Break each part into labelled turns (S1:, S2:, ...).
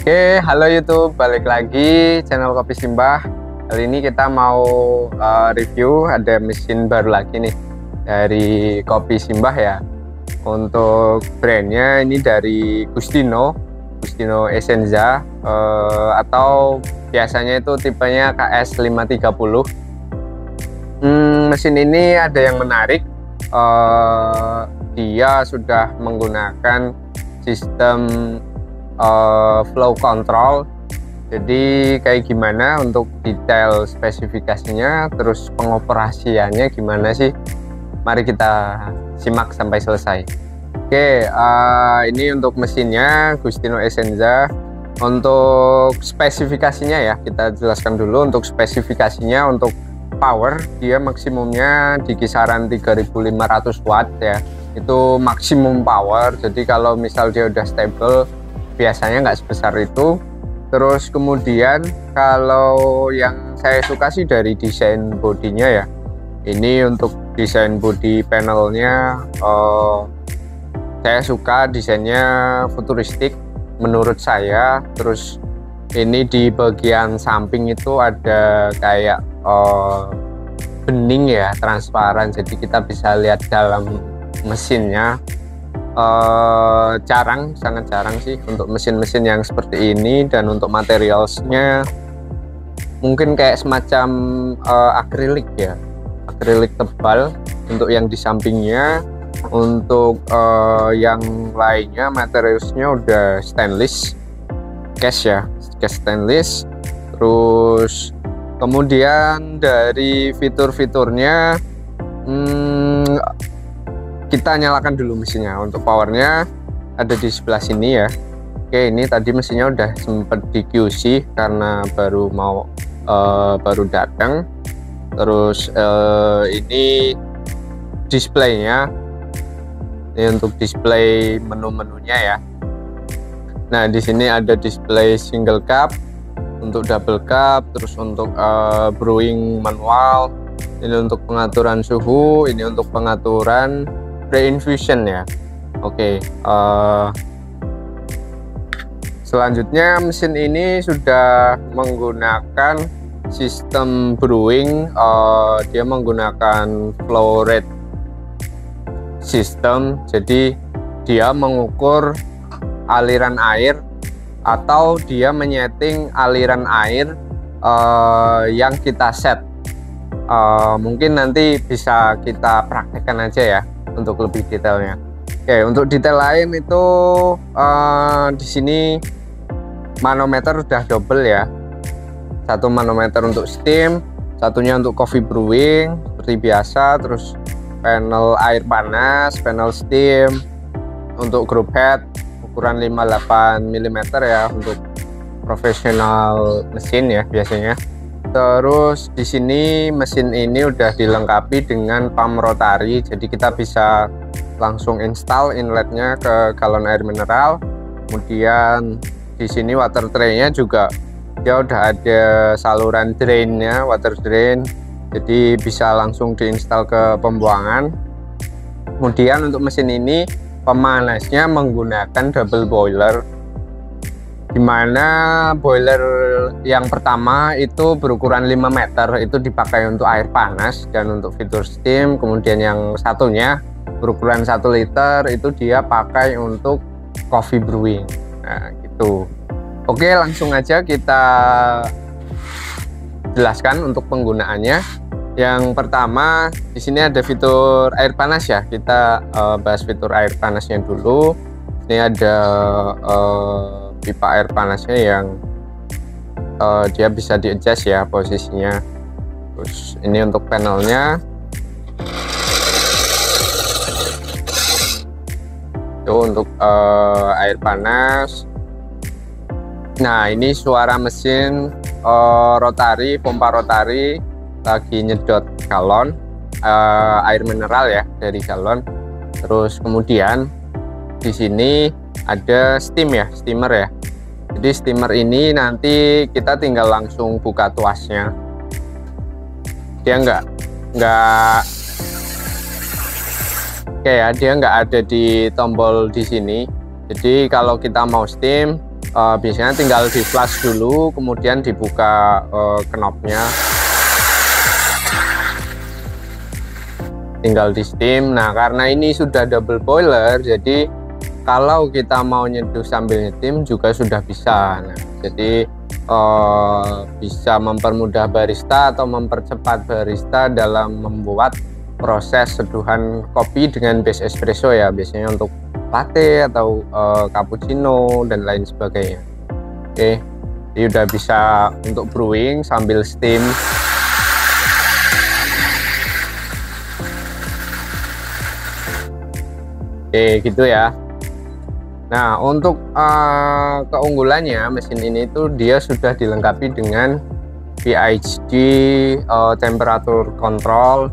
S1: Oke, halo YouTube, balik lagi channel Kopi Simbah. Kali ini kita mau review ada mesin baru lagi nih dari Kopi Simbah ya. Untuk brandnya ini dari Gustino Essenza, atau biasanya itu tipenya KS530. Mesin ini ada yang menarik, dia sudah menggunakan sistem flow control. Jadi kayak gimana untuk detail spesifikasinya, terus pengoperasiannya gimana sih, mari kita simak sampai selesai. Oke, ini untuk mesinnya Gustino Essenza. Untuk spesifikasinya ya, kita jelaskan dulu. Untuk spesifikasinya, untuk power dia maksimumnya di kisaran 3500 watt ya, itu maksimum power. Jadi kalau misal dia udah stable biasanya nggak sebesar itu. Terus kemudian kalau yang saya suka sih dari desain bodinya ya, ini untuk desain body panelnya, saya suka desainnya futuristik menurut saya. Terus ini di bagian samping itu ada kayak bening ya, transparan, jadi kita bisa lihat dalam mesinnya. Sangat jarang sih untuk mesin-mesin yang seperti ini. Dan untuk materialsnya mungkin kayak semacam akrilik ya, akrilik tebal untuk yang di sampingnya. Untuk yang lainnya materialsnya udah stainless cast ya, cast stainless. Terus kemudian dari fitur-fiturnya, kita nyalakan dulu mesinnya. Untuk powernya ada di sebelah sini ya. Oke, ini tadi mesinnya udah sempet di QC karena baru datang. Terus ini displaynya, ini untuk display menu-menunya ya. Nah, di sini ada display single cup, untuk double cup, terus untuk brewing manual, ini untuk pengaturan suhu, ini untuk pengaturan pre-infusion ya. Oke, selanjutnya mesin ini sudah menggunakan sistem brewing. Dia menggunakan flow rate system, jadi dia mengukur aliran air, atau dia menyeting aliran air yang kita set. Mungkin nanti bisa kita praktekkan aja ya untuk lebih detailnya. Oke, untuk detail lain itu di sini manometer udah double ya, satu manometer untuk steam, satunya untuk coffee brewing seperti biasa. Terus panel air panas, panel steam, untuk group head ukuran 58 mm ya, untuk profesional mesin ya biasanya. Terus di sini mesin ini udah dilengkapi dengan pump rotary, jadi kita bisa langsung install inletnya ke galon air mineral. Kemudian di sini water tray-nya juga dia udah ada saluran drainnya, water drain, jadi bisa langsung diinstal ke pembuangan. Kemudian untuk mesin ini pemanasnya menggunakan double boiler, dimana boiler yang pertama itu berukuran 5 meter, itu dipakai untuk air panas dan untuk fitur steam. Kemudian yang satunya berukuran 1 liter, itu dia pakai untuk coffee brewing. Nah gitu. Oke, langsung aja kita jelaskan untuk penggunaannya. Yang pertama di sini ada fitur air panas ya, kita bahas fitur air panasnya dulu. Ini ada pipa air panasnya yang dia bisa di adjust ya posisinya. Terus ini untuk panelnya, itu untuk air panas. Nah, ini suara mesin rotary, pompa rotary lagi nyedot galon air mineral ya dari galon. Terus kemudian di sini ada steam ya, steamer ya. Jadi steamer ini nanti kita tinggal langsung buka tuasnya. Dia nggak dia nggak ada di tombol di sini. Jadi kalau kita mau steam, biasanya tinggal di flash dulu, kemudian dibuka knopnya, tinggal di steam. Nah, karena ini sudah double boiler, jadi kalau kita mau nyeduh sambil nyetim juga sudah bisa. Nah, jadi bisa mempermudah barista atau mempercepat barista dalam membuat proses seduhan kopi dengan base espresso ya, biasanya untuk latte atau cappuccino dan lain sebagainya. Oke, jadi udah bisa untuk brewing sambil steam. Oke, gitu ya. Nah, untuk keunggulannya mesin ini tuh dia sudah dilengkapi dengan VHD temperature control.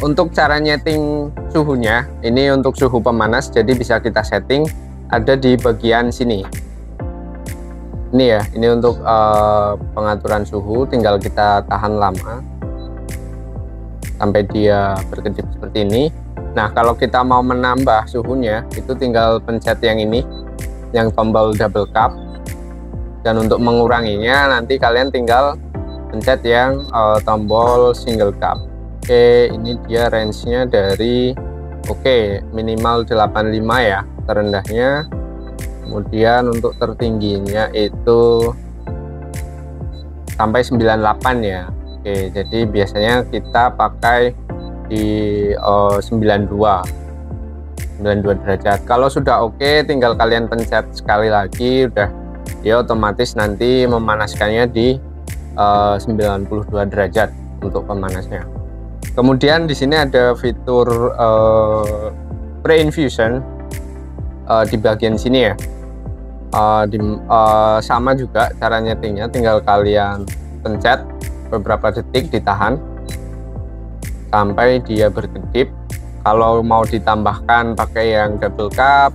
S1: Untuk cara nyeting suhunya, ini untuk suhu pemanas, jadi bisa kita setting ada di bagian sini. Ini ya, ini untuk pengaturan suhu, tinggal kita tahan lama sampai dia berkedip seperti ini. Nah, kalau kita mau menambah suhunya, itu tinggal pencet yang ini, yang tombol double cup. Dan untuk menguranginya, nanti kalian tinggal pencet yang tombol single cup. Oke, ini dia range-nya dari minimal 85 ya terendahnya, kemudian untuk tertingginya itu sampai 98 ya. Oke, jadi biasanya kita pakai di 92 derajat. Kalau sudah oke, tinggal kalian pencet sekali lagi, udah dia otomatis nanti memanaskannya di 92 derajat untuk pemanasnya. Kemudian di sini ada fitur pre-infusion di bagian sini ya. Sama juga cara nyetingnya, tinggal kalian pencet beberapa detik, ditahan sampai dia berkedip. Kalau mau ditambahkan pakai yang double cup,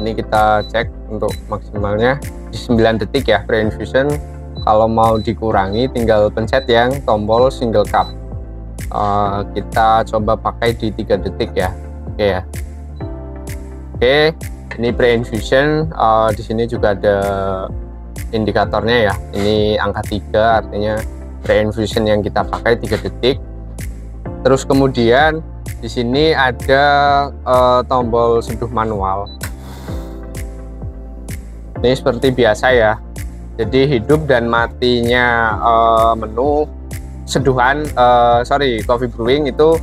S1: ini kita cek untuk maksimalnya di 9 detik ya pre-infusion. Kalau mau dikurangi tinggal pencet yang tombol single cup. Kita coba pakai di 3 detik ya. Oke ya. Oke, ini pre-infusion. Di sini juga ada indikatornya ya. Ini angka 3, artinya pre-infusion yang kita pakai 3 detik. Terus kemudian di sini ada tombol seduh manual. Ini seperti biasa ya. Jadi hidup dan matinya menu seduhan coffee brewing itu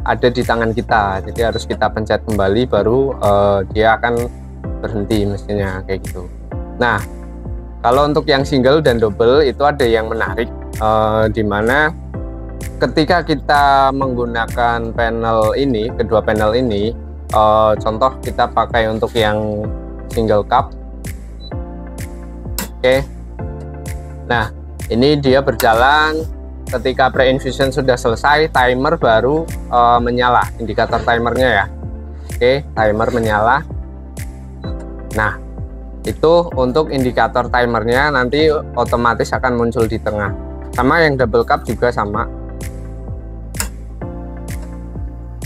S1: ada di tangan kita, jadi harus kita pencet kembali baru dia akan berhenti mesinnya kayak gitu. Nah, kalau untuk yang single dan double itu ada yang menarik, dimana ketika kita menggunakan panel ini, kedua panel ini, contoh kita pakai untuk yang single cup. Oke, nah ini dia berjalan. Ketika pre-infusion sudah selesai, timer baru menyala, indikator timernya ya. Oke, timer menyala. Nah, itu untuk indikator timernya nanti otomatis akan muncul di tengah. Sama yang double cup juga sama.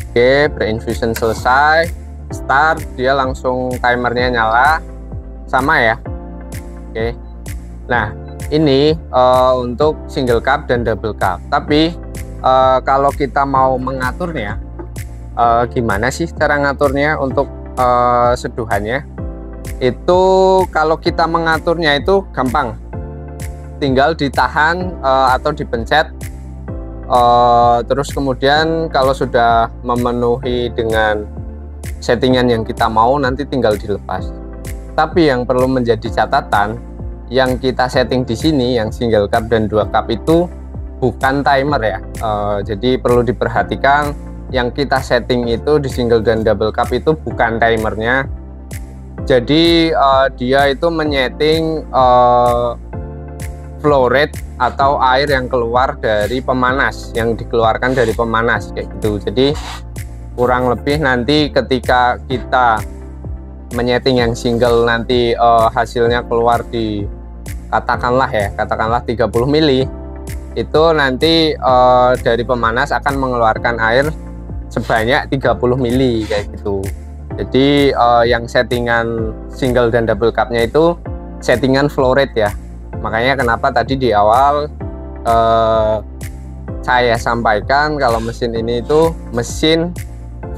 S1: Oke, pre-infusion selesai, start, dia langsung timernya nyala. Sama ya. Oke. Nah, ini untuk single cup dan double cup. Tapi kalau kita mau mengaturnya, gimana sih cara ngaturnya untuk seduhannya? Itu kalau kita mengaturnya itu gampang, tinggal ditahan atau dipencet. Terus kemudian kalau sudah memenuhi dengan settingan yang kita mau, nanti tinggal dilepas. Tapi yang perlu menjadi catatan, yang kita setting di sini yang single cup dan 2 cup itu bukan timer ya. Jadi perlu diperhatikan, yang kita setting itu di single dan double cup itu bukan timernya. Jadi dia itu menyeting flow rate atau air yang keluar dari pemanas, yang dikeluarkan dari pemanas kayak gitu. Jadi kurang lebih nanti ketika kita menyeting yang single nanti hasilnya keluar di katakanlah 30 mili, itu nanti dari pemanas akan mengeluarkan air sebanyak 30 mili kayak gitu. Jadi yang settingan single dan double cupnya itu settingan flow rate ya. Makanya kenapa tadi di awal saya sampaikan kalau mesin ini itu mesin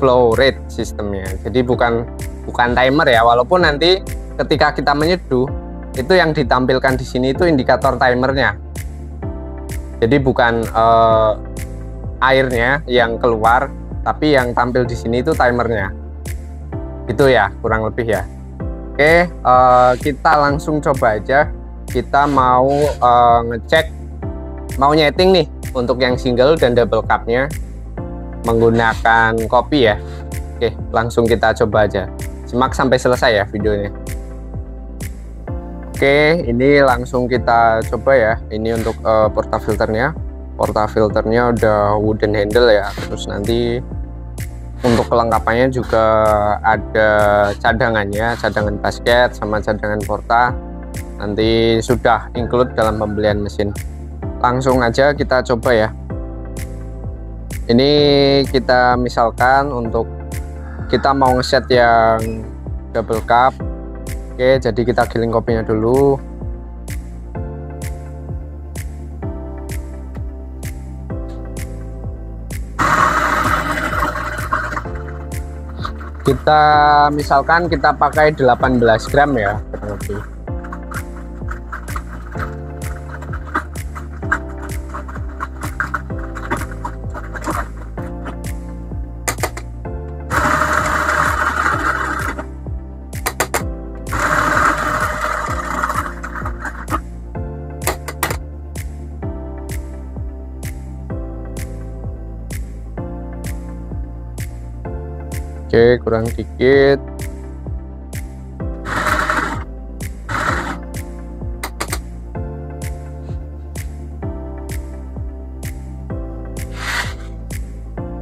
S1: flow rate sistemnya. Jadi bukan timer ya, walaupun nanti ketika kita menyeduh itu yang ditampilkan di sini itu indikator timernya. Jadi bukan airnya yang keluar, tapi yang tampil di sini itu timernya. Itu ya kurang lebih ya. Oke, kita langsung coba aja. Kita mau ngecek, mau nyeting nih untuk yang single dan double cupnya menggunakan kopi ya. Oke, langsung kita coba aja. Simak sampai selesai ya videonya. Oke, ini langsung kita coba ya. Ini untuk portafilternya. Portafilternya udah wooden handle ya. Terus nanti untuk kelengkapannya juga ada cadangannya, cadangan basket sama cadangan porta. Nanti sudah include dalam pembelian mesin. Langsung aja kita coba ya. Ini kita misalkan untuk kita mau ngeset yang double cup. Oke, jadi kita giling kopinya dulu. Kita misalkan kita pakai 18 gram ya kurang lebih. Oke, kurang dikit.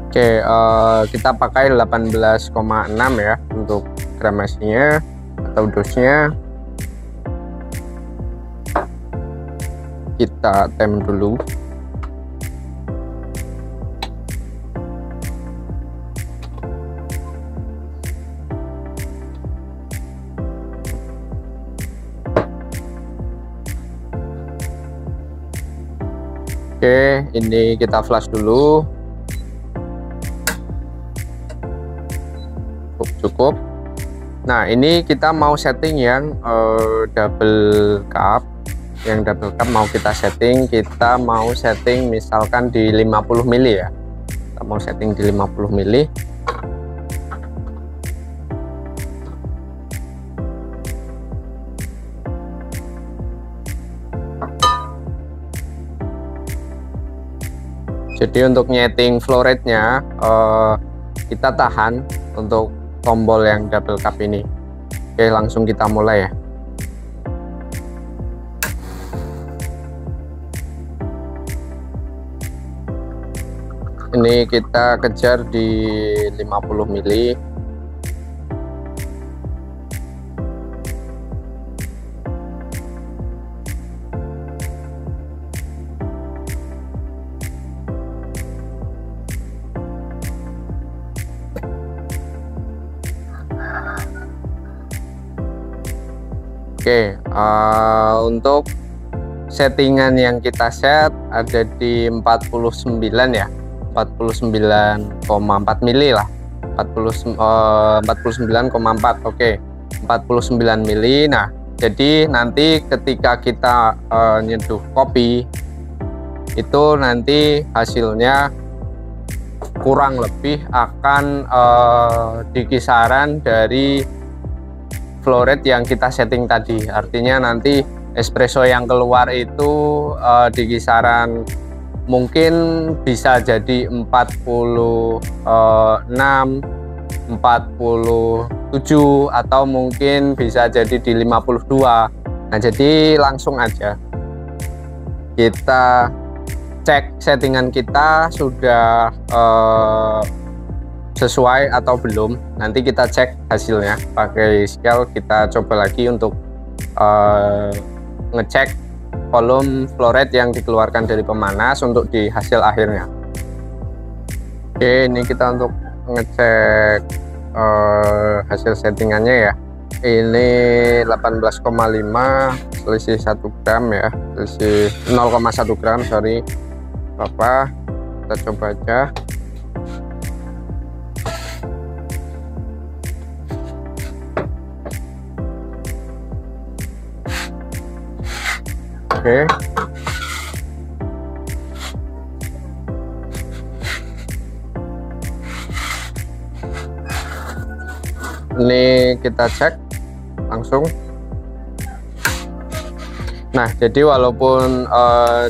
S1: Oke, kita pakai 18,6 ya untuk gramasinya atau dosnya. Kita tem dulu. Oke, ini kita flash dulu. Cukup. Nah, ini kita mau setting yang double cup. Yang double cup mau kita setting misalkan di 50 mili ya. Kita mau setting di 50 mili. Jadi untuk nyeting flow rate-nya kita tahan untuk tombol yang double cup ini. Oke, langsung kita mulai ya. Ini kita kejar di 50 mili. Oke, untuk settingan yang kita set ada di 49 ya, 49,4 mili lah, 49,4. Oke, 49 mili. Nah, jadi nanti ketika kita nyeduh kopi itu nanti hasilnya kurang lebih akan di kisaran dari flow rate yang kita setting tadi. Artinya nanti espresso yang keluar itu di kisaran mungkin bisa jadi 46, 47 atau mungkin bisa jadi di 52. Nah, jadi langsung aja kita cek settingan kita sudah sesuai atau belum. Nanti kita cek hasilnya pakai scale. Kita coba lagi untuk ngecek volume flow rate yang dikeluarkan dari pemanas untuk di hasil akhirnya. Oke, ini kita untuk ngecek hasil settingannya ya. Ini 18,5, selisih 1 gram ya, selisih 0,1 gram, sorry Bapak. Kita coba aja. Oke. Ini kita cek langsung. Nah, jadi walaupun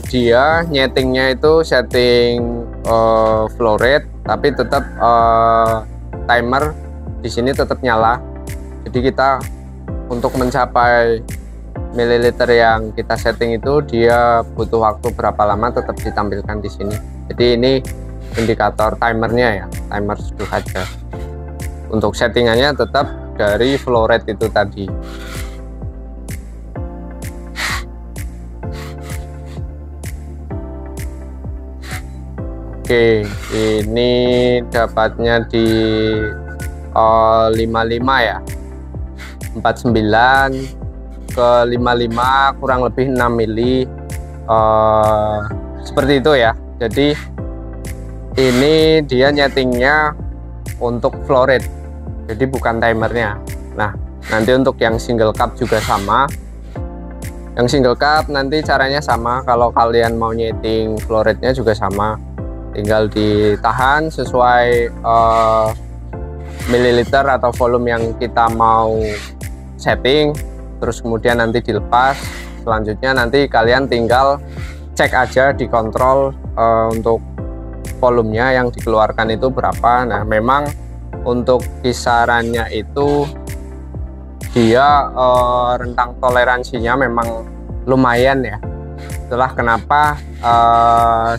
S1: dia nyetingnya itu setting flow rate, tapi tetap timer di sini tetap nyala. Jadi kita untuk mencapai mililiter yang kita setting itu, dia butuh waktu berapa lama tetap ditampilkan di sini. Jadi ini indikator timernya ya, timer seduh aja. Untuk settingannya tetap dari flow rate itu tadi. Oke, ini dapatnya di 55 ya, 49 ke 55 kurang lebih 6 mili, seperti itu ya. Jadi ini dia nyetingnya untuk flow rate, jadi bukan timernya. Nah, nanti untuk yang single cup juga sama. Yang single cup nanti caranya sama, kalau kalian mau nyeting flow rate-nya juga sama, tinggal ditahan sesuai mililiter atau volume yang kita mau setting, terus kemudian nanti dilepas. Selanjutnya nanti kalian tinggal cek aja di kontrol untuk volumenya yang dikeluarkan itu berapa. Nah, memang untuk kisarannya itu dia rentang toleransinya memang lumayan ya. Itulah kenapa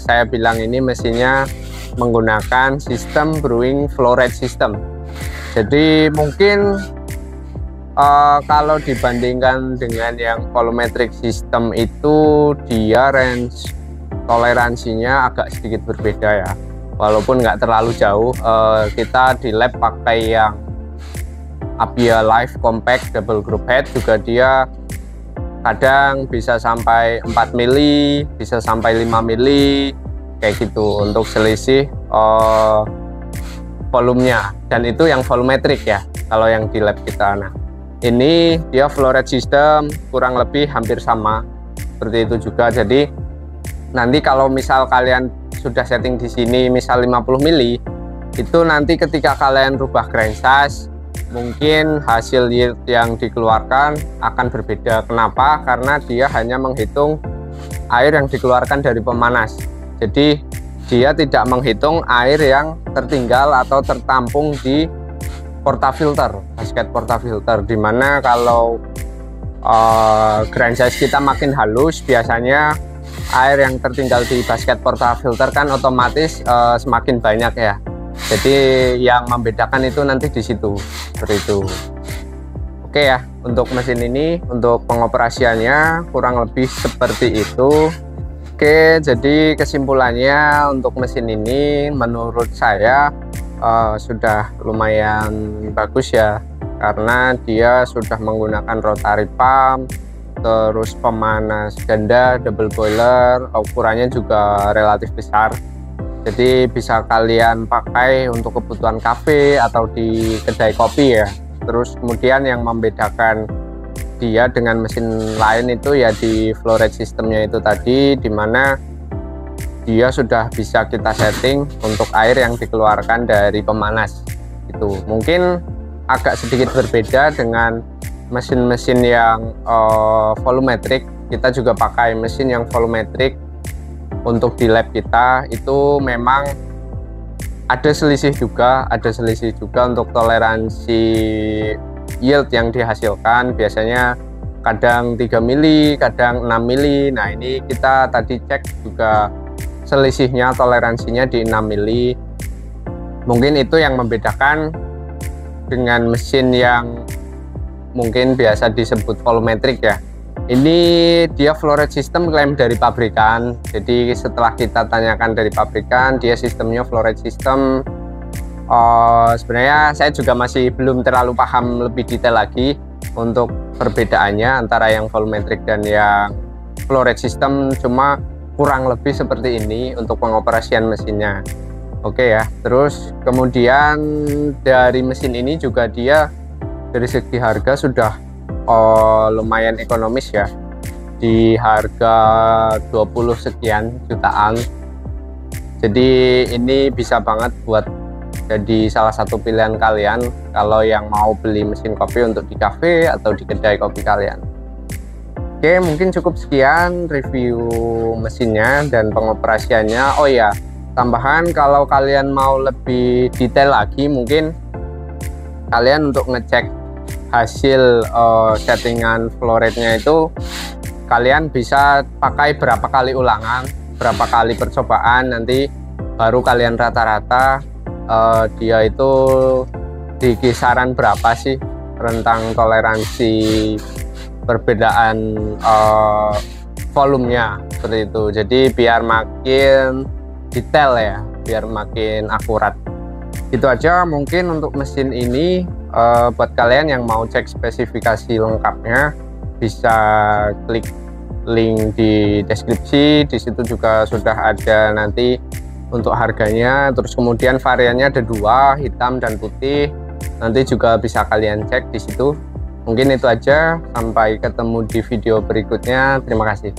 S1: saya bilang ini mesinnya menggunakan sistem brewing flow rate system. Jadi mungkin kalau dibandingkan dengan yang volumetric system itu, dia range toleransinya agak sedikit berbeda ya, walaupun nggak terlalu jauh. Kita di lab pakai yang Abia Live Compact Double Group Head, juga dia kadang bisa sampai 4 mili, bisa sampai 5 mili kayak gitu untuk selisih volumenya, dan itu yang volumetric ya kalau yang di lab kita. Nah, ini dia flow rate system kurang lebih hampir sama seperti itu juga. Jadi nanti kalau misal kalian sudah setting di sini misal 50 mili, itu nanti ketika kalian rubah grind size, mungkin hasil yield yang dikeluarkan akan berbeda. Kenapa? Karena dia hanya menghitung air yang dikeluarkan dari pemanas. Jadi dia tidak menghitung air yang tertinggal atau tertampung di portafilter, basket portafilter, dimana kalau grind size kita makin halus, biasanya air yang tertinggal di basket portafilter kan otomatis semakin banyak ya. Jadi yang membedakan itu nanti di situ, seperti itu. Oke ya, untuk mesin ini untuk pengoperasiannya kurang lebih seperti itu. Oke, jadi kesimpulannya untuk mesin ini menurut saya sudah lumayan bagus ya, karena dia sudah menggunakan rotary pump, terus pemanas ganda double boiler, ukurannya juga relatif besar, jadi bisa kalian pakai untuk kebutuhan kafe atau di kedai kopi ya. Terus kemudian yang membedakan dia dengan mesin lain itu ya di flow rate systemnya itu tadi, dimana dia sudah bisa kita setting untuk air yang dikeluarkan dari pemanas. Itu mungkin agak sedikit berbeda dengan mesin-mesin yang volumetric. Kita juga pakai mesin yang volumetric untuk di lab kita, itu memang ada selisih juga untuk toleransi yield yang dihasilkan. Biasanya kadang 3 mili, kadang 6 mili. Nah, ini kita tadi cek juga selisihnya, toleransinya di 6 mili. Mungkin itu yang membedakan dengan mesin yang mungkin biasa disebut volumetric ya. Ini dia flow rate system klaim dari pabrikan. Jadi setelah kita tanyakan dari pabrikan, dia sistemnya flow rate system Sebenarnya saya juga masih belum terlalu paham lebih detail lagi untuk perbedaannya antara yang volumetric dan yang flow rate system, cuma kurang lebih seperti ini untuk pengoperasian mesinnya. Oke ya, terus kemudian dari mesin ini juga dia dari segi harga sudah lumayan ekonomis ya, di harga 20 sekian jutaan. Jadi ini bisa banget buat jadi salah satu pilihan kalian kalau yang mau beli mesin kopi untuk di cafe atau di kedai kopi kalian. Oke, mungkin cukup sekian review mesinnya dan pengoperasiannya. Oh ya, tambahan kalau kalian mau lebih detail lagi, mungkin kalian untuk ngecek hasil settingan flow rate-nya itu kalian bisa pakai berapa kali ulangan, berapa kali percobaan, nanti baru kalian rata-rata dia itu di kisaran berapa sih rentang toleransi perbedaan volumenya, seperti itu. Jadi biar makin detail ya, biar makin akurat. Itu aja mungkin untuk mesin ini. Buat kalian yang mau cek spesifikasi lengkapnya bisa klik link di deskripsi. Di situ juga sudah ada nanti untuk harganya, terus kemudian variannya ada 2, hitam dan putih. Nanti juga bisa kalian cek di situ. Mungkin itu aja, sampai ketemu di video berikutnya. Terima kasih.